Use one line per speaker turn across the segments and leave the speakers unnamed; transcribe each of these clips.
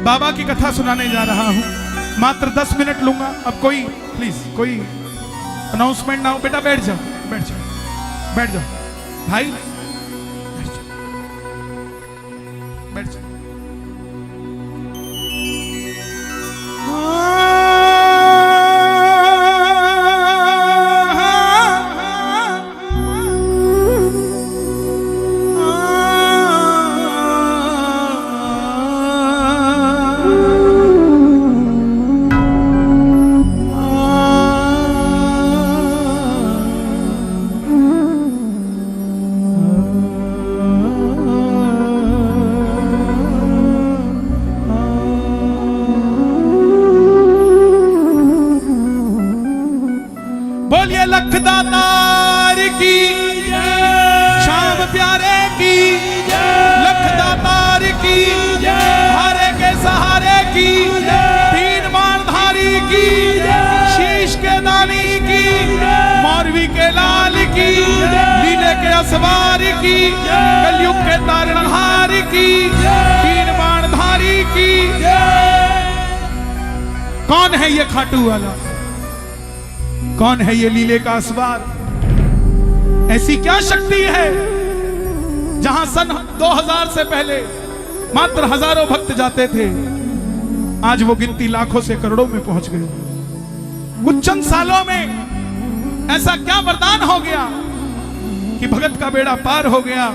बाबा की कथा सुनाने जा रहा हूं। मात्र 10 मिनट लूंगा। अब कोई प्लीज कोई अनाउंसमेंट ना हो। बेटा बैठ जाओ, बैठ जाओ, बैठ जाओ भाई, बैठ जाओ, बैठ जाओ। बोलिए लखदातार की, शाम प्यारे की, लखदातार की, हारे के सहारे की, तीन बाणधारी की, शीश के दानी की, मौरवी के लाल की, लीले के असवार की, कलयुग के तारणहार की, तीन बाणधारी की। कौन है ये खाटू वाला? कौन है ये लीले का असवार? ऐसी क्या शक्ति है जहां सन 2000 से पहले मात्र हजारों भक्त जाते थे, आज वो गिनती लाखों से करोड़ों में पहुंच गए। कुछ चंद सालों में ऐसा क्या वरदान हो गया कि भगत का बेड़ा पार हो गया।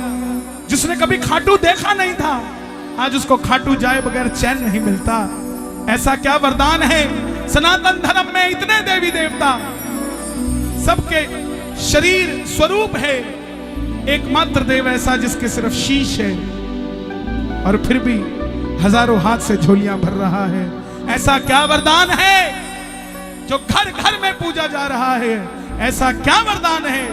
जिसने कभी खाटू देखा नहीं था, आज उसको खाटू जाए बगैर चैन नहीं मिलता। ऐसा क्या वरदान है? सनातन धर्म में इतने देवी देवता, सबके शरीर स्वरूप है, एकमात्र देव ऐसा जिसके सिर्फ शीश है और फिर भी हजारों हाथ से झोलियां भर रहा है। ऐसा क्या वरदान है जो घर घर में पूजा जा रहा है? ऐसा क्या वरदान है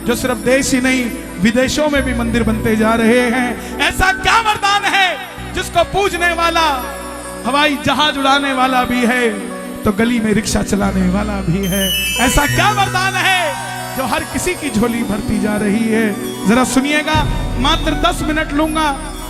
जो सिर्फ देश ही नहीं विदेशों में भी मंदिर बनते जा रहे हैं? ऐसा क्या वरदान है जिसको पूजने वाला हवाई जहाज उड़ाने वाला भी है तो गली में रिक्शा चलाने वाला भी है? ऐसा क्या वरदान है जो हर किसी की झोली भरती जा रही है? जरा सुनिएगा, मात्र 10 मिनट लूंगा।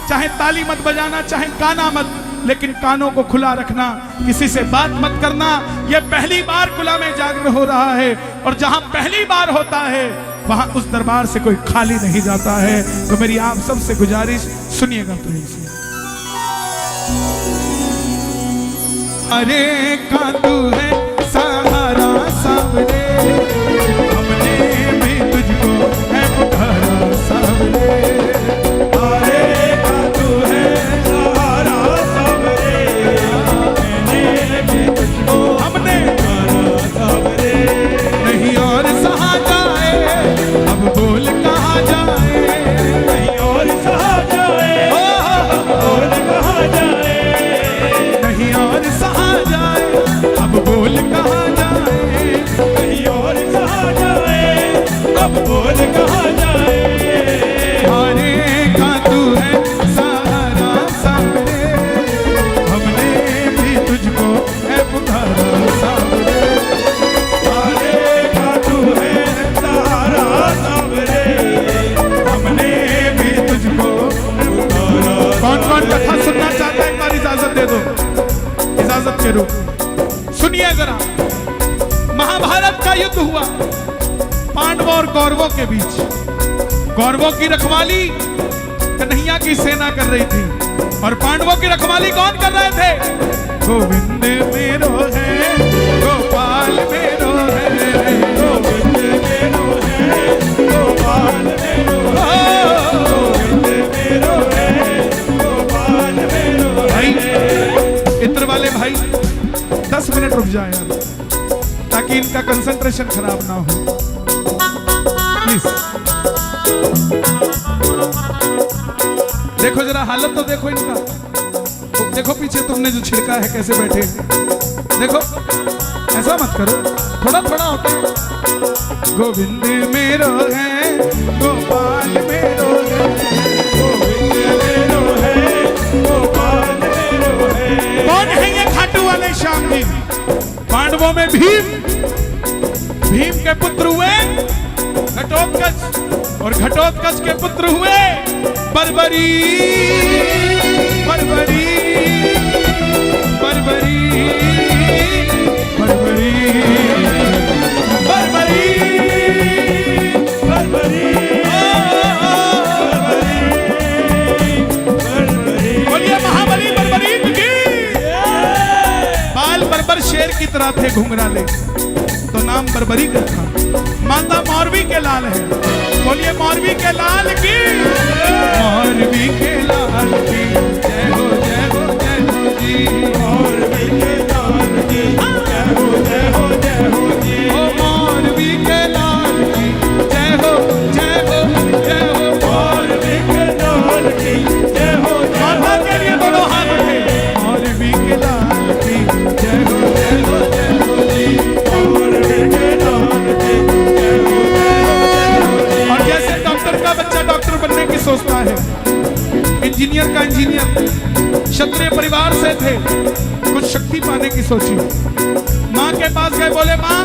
चाहे ताली मत बजाना, चाहे गाना मत, लेकिन कानों को खुला रखना, किसी से बात मत करना। यह पहली बार खुला में जागरण हो रहा है और जहां पहली बार होता है वहां उस दरबार से कोई खाली नहीं जाता है। तो मेरी आप सबसे गुजारिश, सुनिएगा प्लीज। अरे कांदू है सहारा सामने, हमने भी तुझको है पुकारा सामने। अरे कांदू है सहारा सामने, हमने भी तुझको हमने पुकारा सामने। नहीं और सहा जाए, अब बोल कहा जाए, नहीं और सहा जाए, अब बोल कहा जाए, नहीं और सहा जाए, अब बोल कहा जाए, कहीं और सहा जाए, अब बोल कहा जाए। अरे कांदू है सहारा सामने, हमने भी तुझको है पुकारा सामने। अरे कांदू है सहारा सामने, हमने भी तुझको पुकारा। कौन कौन कथा सुनना चाहता है? एक बार इजाजत दे दो, इजाजत के रूप। सुनिए जरा, महाभारत का युद्ध हुआ पांडवों और कौरवों के बीच। कौरवों की रखवाली कन्हैया की सेना कर रही थी और पांडवों की रखवाली कौन कर रहे थे? गोविंद मेरो है, गोपाल मेरो है, गोविंद मेरो है, गोपाल मेरो है, गोविंद मेरो है, गोपाल मेरो है। भाई इत्र वाले भाई 10 मिनट रुक जाए यार, ताकि इनका कंसंट्रेशन खराब ना हो प्लीज। देखो जरा हालत तो देखो इनका, तो देखो पीछे तुमने जो छिड़का है कैसे बैठे। देखो ऐसा मत करो, थोड़ा थोड़ा होता है। गोविंद मेरो है, गोपाल मेरो है, गोविंद मेरो है, गोपाल मेरो है। कौन है ये खाटू वाले श्याम जी? पांडवों में भीम, भीम के पुत्र हुए घटोत्कच और घटोत्कच के पुत्र हुए बर्बरी। बर्बरी तरह थे घुंघराले, तो नाम बर्बरीक रखा। माता मौरवी के लाल है, बोलिए मौरवी के लाल की, मौरवी के लाल की जय हो जय हो जय हो जी, मौरवी के लाल की जय हो जय हो जय हो जी, ओ मौरवी के लाल की जय हो जय हो जय हो, मौरवी के लाल की जय हो। माता के लिए दोनों हाथ उठे, मौरवी के लाल की जय हो जय हो जय हो जी, मौरवी के लाल की जय हो जय हो जय हो। और जैसे डॉक्टर का बच्चा डॉक्टर बनने की सोचता है, इंजीनियर का इंजीनियर, क्षत्रिय परिवार से थे, कुछ शक्ति पाने की सोची, माँ के पास गए, बोले माँ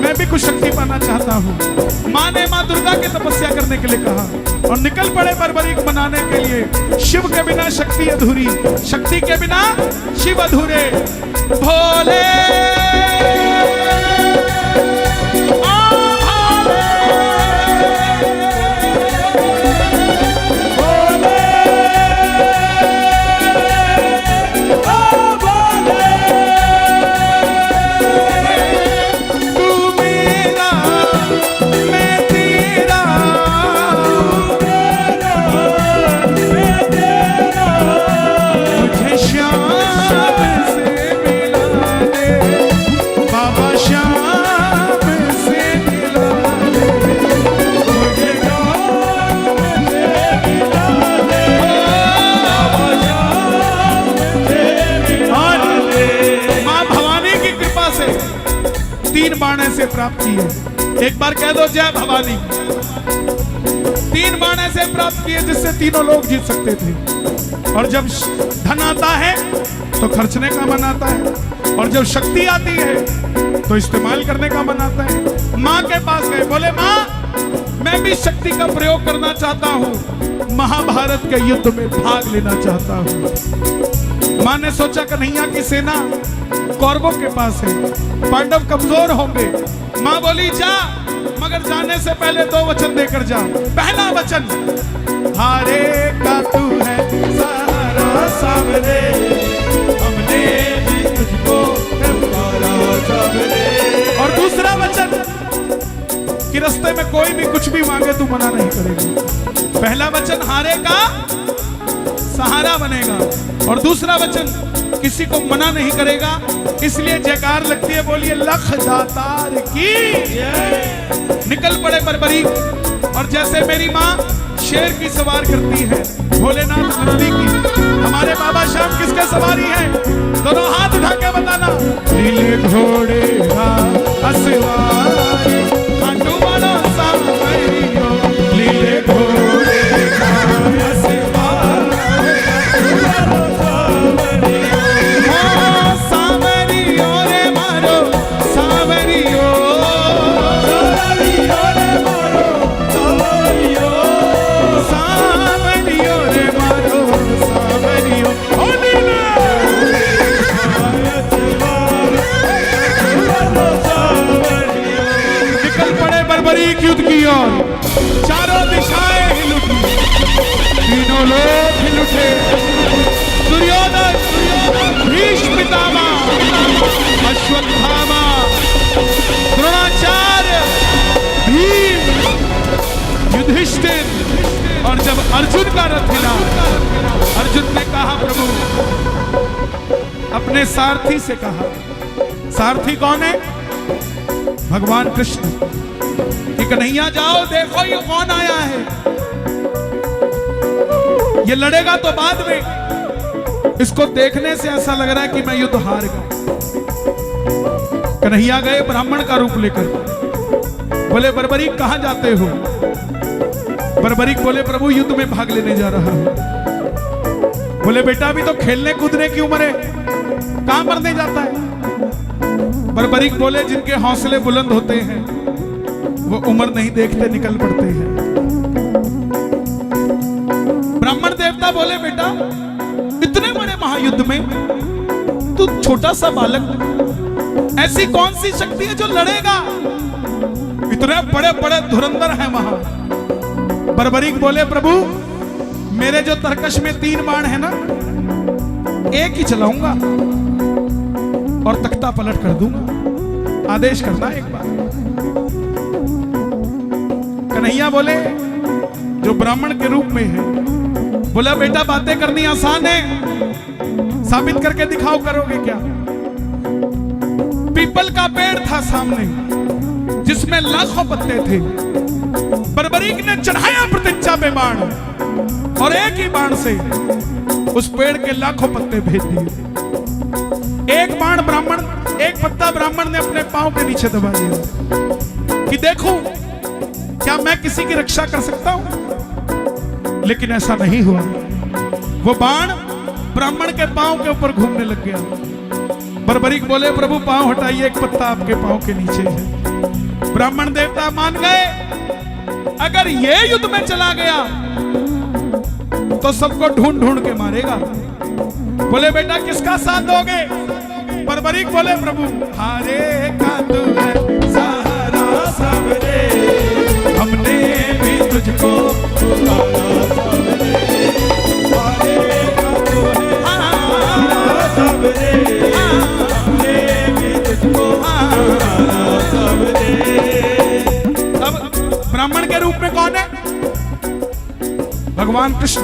मैं भी कुछ शक्ति पाना चाहता हूँ। माँ ने माँ दुर्गा की तपस्या करने के लिए कहा और निकल पड़े बर्बरीक बनाने के लिए। शिव के बिना शक्ति अधूरी, शक्ति के बिना शिव अधूरे। भोले बाण से प्राप्त किए। एक बार कह दो जय भवानी। 3 बाण से प्राप्त किए जिससे तीनों लोग जीत सकते थे। और जब धन आता है तो खर्चने का मन आता है, और जब शक्ति आती है तो इस्तेमाल करने का मन आता है। माँ के पास गए, बोले माँ मैं भी शक्ति का प्रयोग करना चाहता हूँ, महाभारत के युद्ध में भाग लेना चाहता हूँ। माँ ने सोचा कन्हैया की सेना कौरवों के पास है, पांडव कमजोर होंगे। माँ बोली जा, मगर जाने से पहले 2 वचन देकर जा। पहला वचन, हारे का तू है सहारा सावरे, हमने भी तुझको पुकारा सावरे। और दूसरा वचन कि रास्ते में कोई भी कुछ भी मांगे तू मना नहीं करेगा। पहला वचन हारे का सहारा बनेगा, और दूसरा वचन किसी को मना नहीं करेगा। इसलिए जयकार लगती है, बोलिए लख दातार की। निकल पड़े बर्बरीक, और जैसे मेरी माँ शेर की सवार करती है, भोलेनाथ नंदी की, हमारे बाबा श्याम किसके सवारी है? दोनों हाथ उठा के बताना। नीले घोड़े का असवारी, खाटू वाला सावरियो, नीले घोड़े का असवारी, युद्ध की ओर। चारों दिशाएं हिल उठी, तीनों लोग हिल उठे। दुर्योधन, भीष्म पितामह, अश्वत्थामा, द्रोणाचार्य, भीम, युधिष्ठिर। और जब अर्जुन का रथ हिला, अर्जुन ने कहा प्रभु, अपने सारथी से कहा, सारथी कौन है? भगवान कृष्ण, कि कन्हैया जाओ देखो ये कौन आया है। ये लड़ेगा तो बाद में, इसको देखने से ऐसा लग रहा है कि मैं युद्ध हार गया। कन्हैया गए ब्राह्मण का रूप लेकर, बोले बर्बरीक कहां जाते हो? बर्बरीक बोले प्रभु युद्ध में भाग लेने जा रहा हूं। बोले बेटा अभी तो खेलने कूदने की उम्र है, कहां मरने जाता है? बर्बरीक बोले जिनके हौसले बुलंद होते हैं वो उम्र नहीं देखते, निकल पड़ते हैं। ब्राह्मण देवता बोले बेटा इतने बड़े महायुद्ध में तू छोटा सा बालक, ऐसी कौन सी शक्ति है जो लड़ेगा? इतने बड़े बड़े धुरंधर हैं वहां। बर्बरीक बोले प्रभु मेरे जो तरकश में 3 बाण है ना, एक ही चलाऊंगा और तख्ता पलट कर दूंगा। आदेश करना एक बार। कन्हैया बोले जो ब्राह्मण के रूप में है, बोला बेटा बातें करनी आसान है, साबित करके दिखाओ, करोगे क्या? पीपल का पेड़ था सामने जिसमें लाखों पत्ते थे। बर्बरीक ने चढ़ाया प्रतिज्ञा पे बाण और एक ही बाण से उस पेड़ के लाखों पत्ते भेज दिए। एक बाण ब्राह्मण, एक पत्ता ब्राह्मण ने अपने पांव के नीचे दबा दिया कि देखूं क्या मैं किसी की रक्षा कर सकता हूं। लेकिन ऐसा नहीं हुआ। वो बाण ब्राह्मण के पांव के ऊपर घूमने लग गया। बर्बरीक बोले प्रभु पांव हटाइए, एक पत्ता आपके पांव के नीचे है। ब्राह्मण देवता मान गए, अगर ये युद्ध में चला गया तो सबको ढूंढ ढूंढ के मारेगा। बोले बेटा किसका साथ दोगे? बर्बरीक बोले प्रभु हारे का तू है सहारा सबरे, हमने भी तुझको पुकारा सबरे। हारे का तू है सहारा सबरे, हमने भी तुझको पुकारा सबरे। अब ब्राह्मण के रूप में कौन है? भगवान कृष्ण।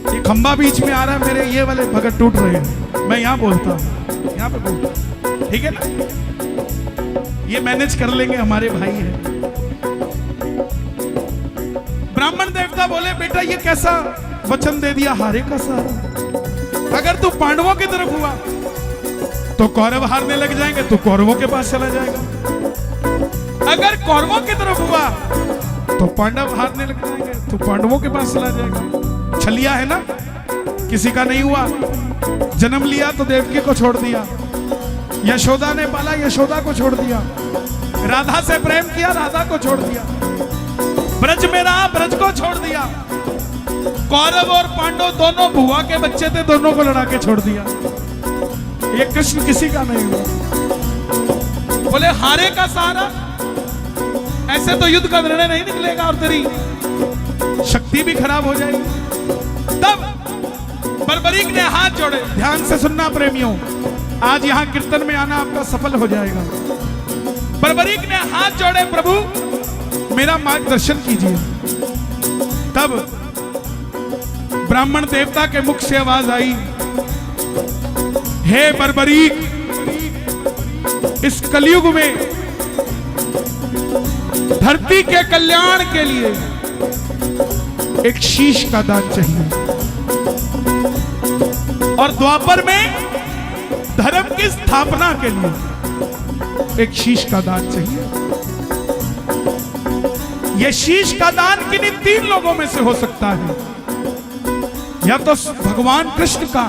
ये खंबा बीच में आ रहा है, मेरे ये वाले भगत टूट रहे हैं। मैं यहां बोलता हूं, यहां पे बोलता हूं, ठीक है ना? ये मैनेज कर लेंगे, हमारे भाई हैं। ब्राह्मण देवता बोले बेटा ये कैसा वचन दे दिया, हारे का सहारा। अगर तू पांडवों की तरफ हुआ तो कौरव हारने लग जाएंगे, तू कौरवों के पास चला जाएगा। अगर कौरवों की तरफ हुआ तो पांडव हारने लग जाएंगे, तू पांडवों के पास चला जाएगा। छलिया है ना, किसी का नहीं हुआ, जन्म लिया तो देवकी को छोड़ दिया। यशोदा ने पाला, यशोदा को छोड़ दिया। राधा से प्रेम किया, राधा को छोड़ दिया। ब्रज में रहा, ब्रज को छोड़ दिया। कौरव और पांडव दोनों बुआ के बच्चे थे, दोनों को लड़ा के छोड़ दिया। ये कृष्ण किसी का नहीं हुआ। बोले हारे का सहारा, ऐसे तो युद्ध का निर्णय नहीं निकलेगा और तेरी शक्ति भी खराब हो जाएगी। तब बर्बरीक ने हाथ जोड़े। ध्यान से सुनना प्रेमियों, आज यहां कीर्तन में आना आपका सफल हो जाएगा। बर्बरीक ने हाथ जोड़े, प्रभु मेरा मार्गदर्शन कीजिए। तब ब्राह्मण देवता के मुख से आवाज आई, हे बर्बरीक, इस कलयुग में धरती के कल्याण के लिए एक शीश का दान चाहिए और द्वापर में धर्म की स्थापना के लिए एक शीश का दान चाहिए। यह शीश का दान किन्हीं तीन लोगों में से हो सकता है, या तो भगवान कृष्ण का,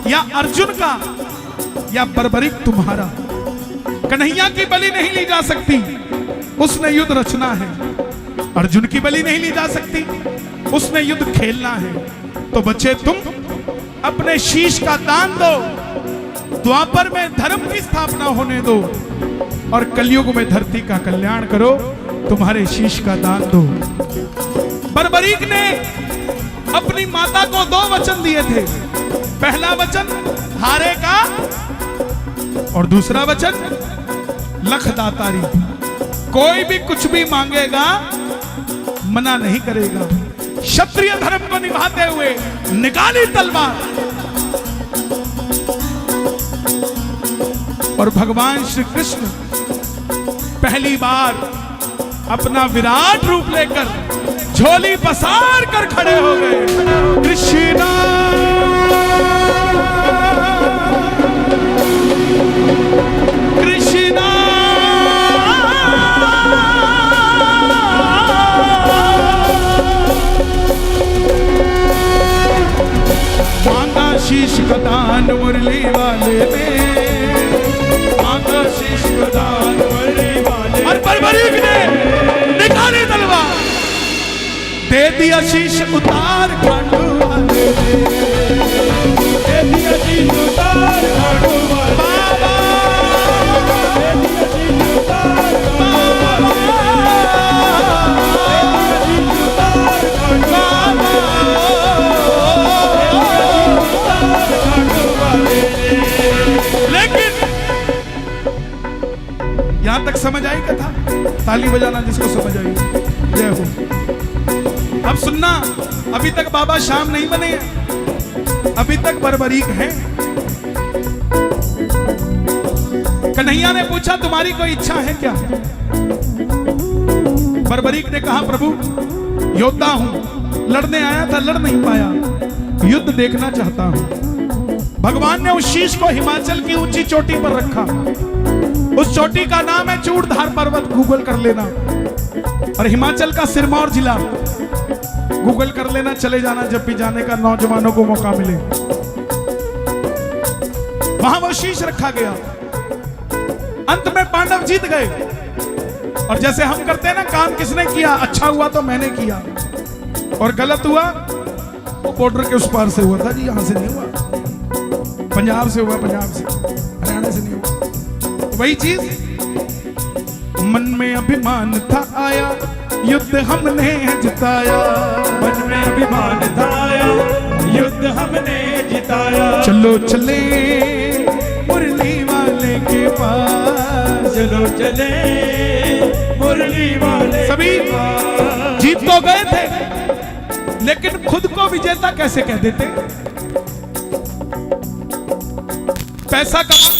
या अर्जुन का, या बर्बरीक तुम्हारा। कन्हैया की बलि नहीं ली जा सकती, उसने युद्ध रचना है। अर्जुन की बलि नहीं ली जा सकती, उसने युद्ध खेलना है। तो बच्चे तुम अपने शीश का दान दो, द्वापर में धर्म की स्थापना होने दो और कलयुग में धरती का कल्याण करो। तुम्हारे शीश का दान दो। बर्बरीक ने अपनी माता को दो वचन दिए थे। पहला वचन हारे का और दूसरा वचन लखदातारी। कोई भी कुछ भी मांगेगा मना नहीं करेगा। क्षत्रिय धर्म को निभाते हुए निकाली तलवार और भगवान श्री कृष्ण पहली बार अपना विराट रूप लेकर झोली पसार कर खड़े हो गए। कृष्णा कृष्णा मांगा शीश का दान मुरली वाले ने, मांगा शीश का दान मुरली वाले। और बर्बरीक ने निकाली तलवार, दे दिया शीश उतार खांडू वाले ने, दे दिया शीश उतार खांडू वाले। बाबा दे दिया शीश उतार खांडू वाले, दे दिया शीश उतार खांडू वाले। समझ आई कथा? ताली बजाना जिसको समझ आई। जय हो। अब सुनना, अभी तक बाबा श्याम नहीं बने हैं, अभी तक बर्बरीक हैं। कन्हैया ने पूछा तुम्हारी कोई इच्छा है क्या? बर्बरीक ने कहा प्रभु योद्धा हूं, लड़ने आया था, लड़ नहीं पाया, युद्ध देखना चाहता हूं। भगवान ने उस शीश को हिमाचल की ऊंची चोटी पर रखा। उस चोटी का नाम है चूड़धार पर्वत, गूगल कर लेना। और हिमाचल का सिरमौर जिला, गूगल कर लेना, चले जाना जब भी जाने का नौजवानों को मौका मिले। वहां वो शीश रखा गया। अंत में पांडव जीत गए। और जैसे हम करते हैं ना, काम किसने किया, अच्छा हुआ तो मैंने किया, और गलत हुआ वो बॉर्डर के उस पार से हुआ था जी, यहां से नहीं हुआ, पंजाब से हुआ, पंजाब से, हरियाणा से नहीं हुआ। वही चीज, मन में अभिमान था आया, युद्ध हमने जिताया।
मन में अभिमान था आया, युद्ध हमने जिताया।
चलो चले मुरली वाले के पास,
चलो चले मुरली वाले
सभी जीत तो गए थे, लेकिन खुद को विजेता कैसे कह देते? पैसा कमा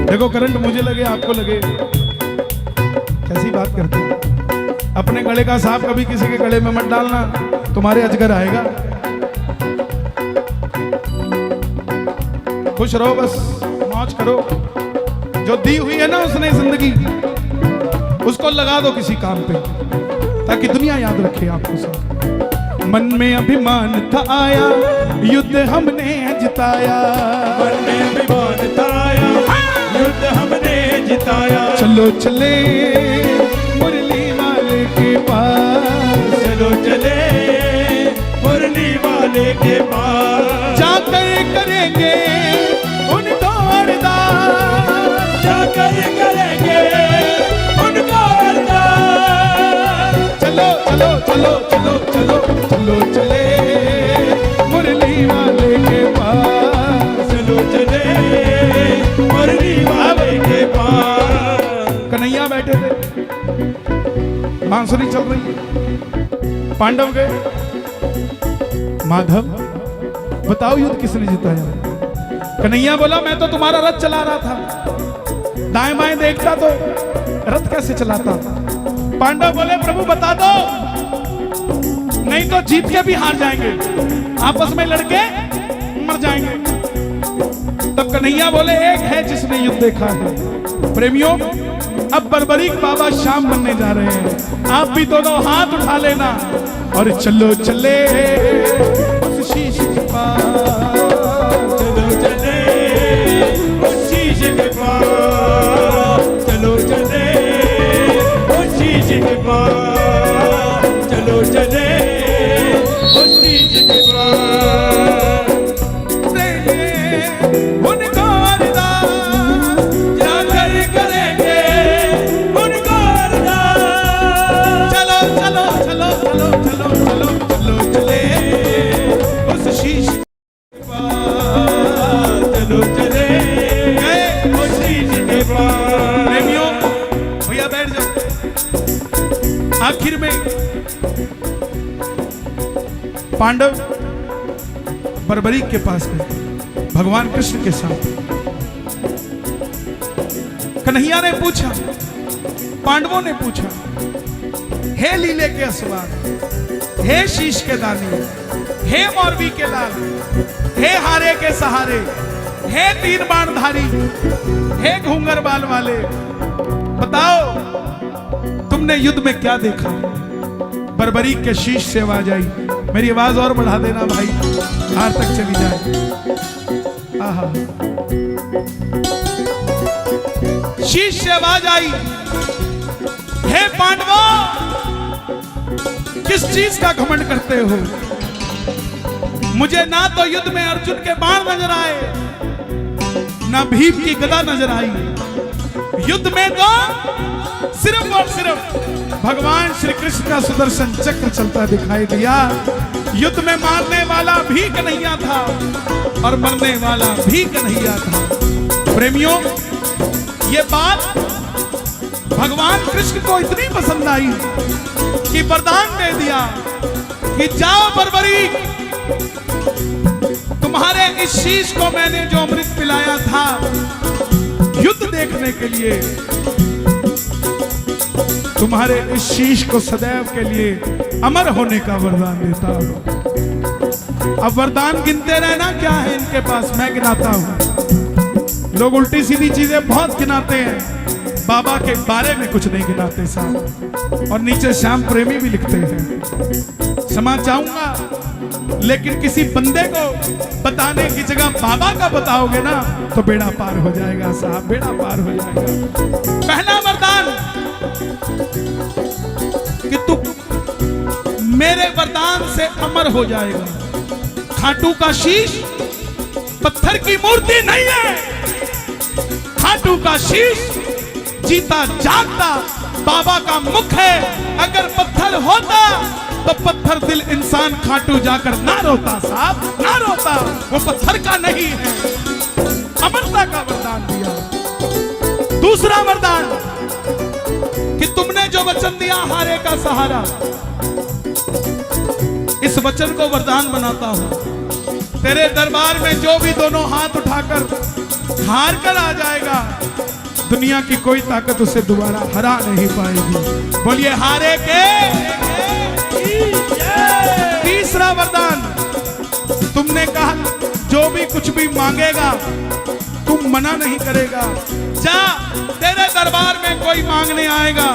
देखो, करंट मुझे लगे आपको लगे, कैसी बात करते हैं। अपने गले का सांप कभी किसी के गले में मत डालना, तुम्हारे अजगर आएगा। खुश रहो, बस मौज करो। जो दी हुई है ना उसने जिंदगी, उसको लगा दो किसी काम पे, ताकि दुनिया याद रखे आपको सब। मन में अभिमान था आया, युद्ध हमने जिताया।
मन में अभिमान था आया, युद्ध हमने जिताया।
चलो चले मुरली वाले के पास,
चलो चले मुरली वाले के पास।
जाकर करेंगे उनको अरदास,
जाकर करेंगे उनको अरदास।
चलो चलो चलो चलो चलो चलो चले मुरली वाले के पास,
चलो चले मुरली वाले के पास।
कन्हैया बैठे थे, बांसुरी चल रही है, पांडव गए। माधव बताओ युद्ध किसने जिताया? कन्हैया बोला मैं तो तुम्हारा रथ चला रहा था, दाएं बाएं देखता तो रथ कैसे चलाता। पांडव बोले प्रभु बता दो, नहीं तो जीत के भी हार जाएंगे, आपस में लड़के मर जाएंगे। तब कन्हैया बोले एक है जिसने युद्ध देखा है। प्रेमियों, अब बर्बरीक बाबा श्याम बनने जा रहे हैं, आप भी दोनों हाथ उठा लेना और चलो चले उस शीश के पास।
चलो चले उस शीश के पास। चलो चले उस शीश के पास। चलो चले उस शीश के पास।
उनको अरदास,
जाकर करेंगे उनको अरदास।
चलो चलो चलो चलो चलो चलो चलो चले उस शीश के पास।
चलो चले
गए
उस शीश के पास।
प्रेमियों, भैया बैठ जाओ। आखिर में पांडव बर्बरीक के पास गए, भगवान कृष्ण के साथ। कन्हैया ने पूछा, पांडवों ने पूछा, हे लीले के असवार, हे शीश के दानी, हे मौरवी के लाल, हे हारे के सहारे, हे तीन बाणधारी, हे घूंगर बाल वाले, बताओ तुमने युद्ध में क्या देखा? बर्बरीक के शीश से आवाज आई। मेरी आवाज और बढ़ा देना भाई। हार तक चली जाए। आहा, शीश से आवाज आई, हे पांडवों, किस चीज का घमंड करते हो? मुझे ना तो युद्ध में अर्जुन के बाण नजर आए, ना भीम की गदा नजर आई। युद्ध में तो सिर्फ और सिर्फ भगवान श्री कृष्ण का सुदर्शन चक्र चलता दिखाई दिया। युद्ध में मारने वाला भी कन्हैया था और मरने वाला भी कन्हैया था। प्रेमियों, ये बात भगवान कृष्ण को इतनी पसंद आई कि वरदान दे दिया कि जाओ बर्बरी, तुम्हारे इस शीश को मैंने जो अमृत पिलाया था युद्ध देखने के लिए, तुम्हारे इस शीश को सदैव के लिए अमर होने का वरदान देता हूं। अब वरदान गिनते रहना क्या है इनके पास, मैं गिनाता हूं। लोग उल्टी सीधी चीजें बहुत गिनाते हैं, बाबा के बारे में कुछ नहीं गिनाते साहब, और नीचे श्याम प्रेमी भी लिखते हैं। क्षमा चाहूंगा, लेकिन किसी बंदे को बताने की जगह बाबा का बताओगे ना तो बेड़ा पार हो जाएगा साहब, बेड़ा पार हो जाएगा। पहला वरदान कि तू मेरे वरदान से अमर हो जाएगा। खाटू का शीश पत्थर की मूर्ति नहीं है, खाटू का शीश जीता जागता बाबा का मुख है। अगर पत्थर होता तो पत्थर दिल इंसान खाटू जाकर ना रोता साहब, ना रोता, वो पत्थर का नहीं है। अमरता का वरदान दिया। दूसरा वरदान कि तुमने जो वचन दिया हारे का सहारा, इस वचन को वरदान बनाता हूं। तेरे दरबार में जो भी दोनों हाथ उठाकर हार कर आ जाएगा, दुनिया की कोई ताकत उसे दोबारा हरा नहीं पाएगी। बोलिए हारे के। तीसरा वरदान, तुमने कहा जो भी कुछ भी मांगेगा तुम मना नहीं करेगा। जा, तेरे दरबार में कोई मांगने आएगा,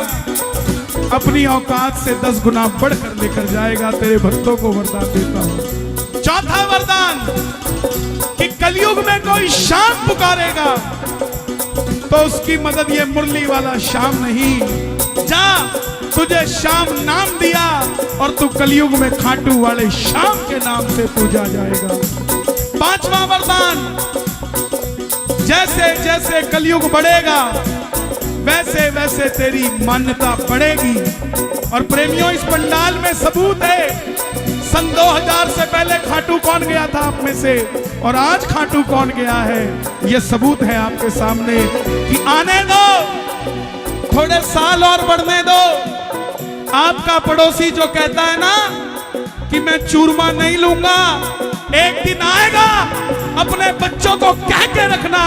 अपनी औकात से 10 गुना बढ़कर लेकर जाएगा। तेरे भक्तों को वरदान देता हूं। चौथा वरदान कि कलयुग में कोई शाम पुकारेगा तो उसकी मदद ये मुरली वाला शाम नहीं। जा, तुझे शाम नाम दिया और तू कलयुग में खाटू वाले शाम के नाम से पूजा जाएगा। पांचवा वरदान, जैसे जैसे कलयुग बढ़ेगा वैसे वैसे तेरी मान्यता बढ़ेगी। और प्रेमियों, इस पंडाल में सबूत है, सन 2000 से पहले खाटू कौन गया था आप में से, और आज खाटू कौन गया है, ये सबूत है आपके सामने कि आने दो, थोड़े साल और बढ़ने दो। आपका पड़ोसी जो कहता है ना कि मैं चूरमा नहीं लूंगा, एक दिन आएगा, अपने बच्चों को कह के रखना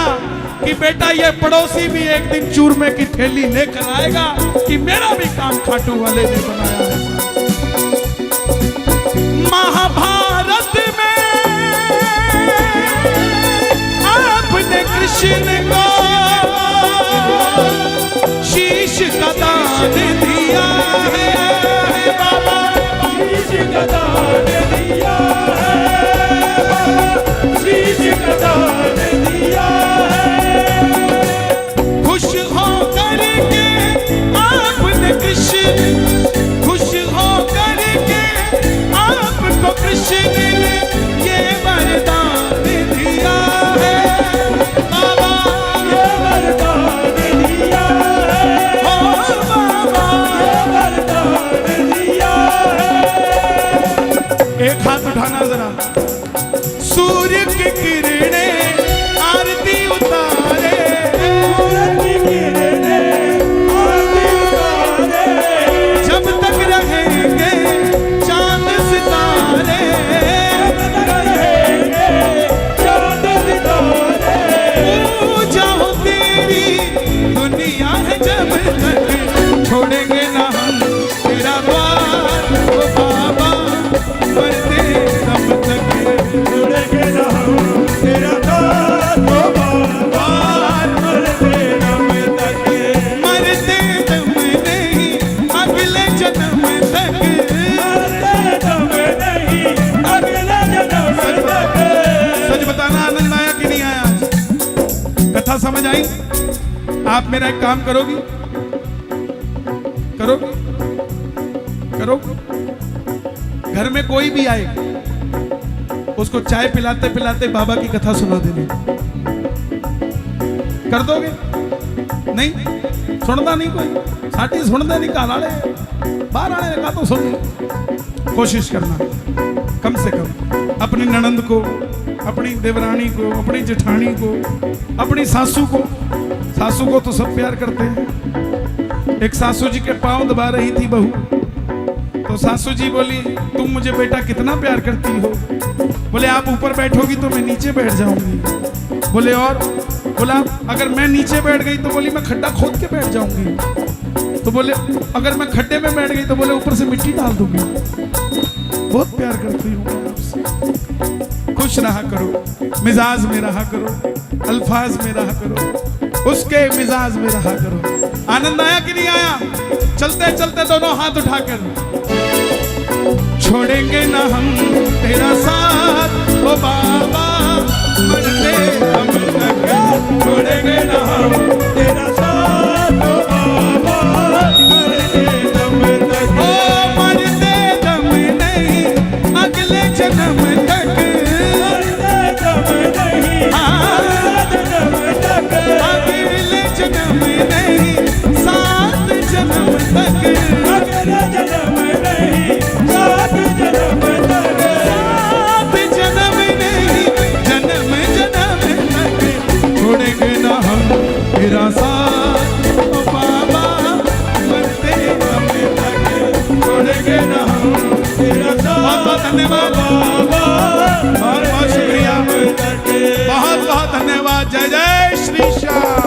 कि बेटा ये पड़ोसी भी एक दिन चूरमे की थैली लेकर आएगा कि मेरा भी काम खाटू वाले ने बनाया है। महाभारत में आपने कृष्ण को शीश का दान दिया है बाबा, शीश का दान दिया है, शीश का दान दिया है। खुश हो करके आपने कृष्ण, खुश हो करके आपको कृष्ण ने ये वरदान दिया है बाबा, ये वरदान दिया है, ओ बाबा ये वरदान दिया है। एक हाथ उठाना जरा। सूर्य की किरणें आरती उतारे, सूर्य की किरणें आरती उतारे, जब तक रहेंगे चांद सितारे, जब तक रहेंगे चांद सितारे, पूजा हो तेरी दुनिया है जब तक, छोड़ेंगे ना हम तेरा द्वार ओ बाबा, मरते तब तक, छोड़ेंगे ना हम तेरा द्वार ओ बाबा, मरते तब तक, मरते दम नहीं अगले जन्म तक, माई, आप मेरा एक काम करोगी? करोगी? करोगी? घर में कोई भी आए, उसको चाय पिलाते पिलाते बाबा की कथा सुना देनी, कर दोगे? नहीं सुनता नहीं कोई, साटी सुनते नहीं, घर वाले बाहर आने का तो सुन। कोशिश करना कम से कम अपनी ननंद को, अपनी देवरानी को, अपनी जेठानी को, अपनी सासू को तो सब प्यार करते हैं। एक सासू जी के पांव दबा रही थी बहू, तो सासू जी बोली तुम मुझे बेटा कितना प्यार करती हो? बोले आप ऊपर बैठोगी तो मैं नीचे बैठ जाऊंगी। बोले और? बोला अगर मैं नीचे बैठ गई तो बोली मैं खड्डा खोद के बैठ जाऊंगी। तो बोले अगर मैं खड्डे में बैठ गई तो बोले ऊपर से मिट्टी डाल दूंगी। बहुत प्यार करती हूँ मैं आपसे। खुश रहा करो, मिजाज में रहा करो, अल्फाज में रहा करो, उसके मिजाज में रहा करो। आनंद आया कि नहीं आया? चलते चलते दोनों हाथ उठाकर, छोड़ेंगे ना हम तेरा साथ ओ बाबा, मरते हम तक छोड़ेंगे ना हम तेरा साथ ओ बाबा, मरते दम तक। ओ मरते दम नहीं, अगले जन्म तक, मरते दम नहीं, अगले जन्म नहीं, सात जन्म तक, अगले जन्म नहीं, सात जन्म तक, सात जन्म नहीं, जन्म जन्म तक छोड़ेंगे ना हम तेरा साथ ओ बाबा, मरते दम तक छोड़ेंगे ना हम तेरा साथ। बहुत बहुत धन्यवाद बाबा, बहुत बहुत शुक्रिया, बहुत बहुत धन्यवाद। जय जय श्री श्याम।